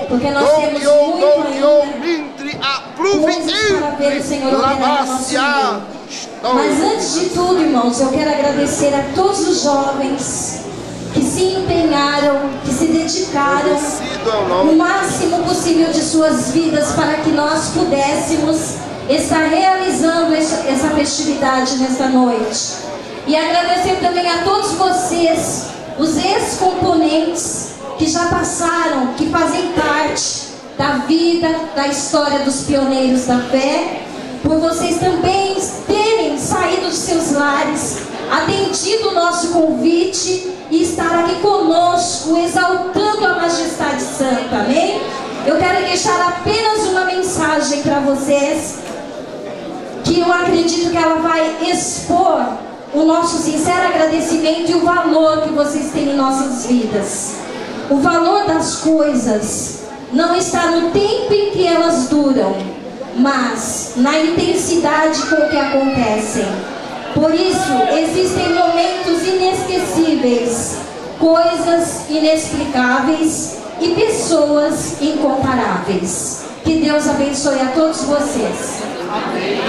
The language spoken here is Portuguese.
porque nós temos muito ainda para ver o Senhor operar no nosso meio. Mas antes de tudo, irmãos, eu quero agradecer a todos os jovens que se empenharam, que se dedicaram o máximo possível de suas vidas para que nós pudéssemos estar realizando essa festividade nesta noite. E agradecer também a todos vocês, os ex-componentes que já passaram, que fazem parte da vida, da história dos pioneiros da fé, por vocês também terem saído de seus lares, atendido o nosso convite e estar aqui conosco, exaltando a majestade santa, amém? Eu quero deixar apenas uma mensagem para vocês, que eu acredito que ela vai expor o nosso sincero agradecimento e o valor que vocês têm em nossas vidas. O valor das coisas não está no tempo em que elas duram, mas na intensidade com que acontecem. Por isso, existem momentos inesquecíveis, coisas inexplicáveis e pessoas incomparáveis. Que Deus abençoe a todos vocês. Amém.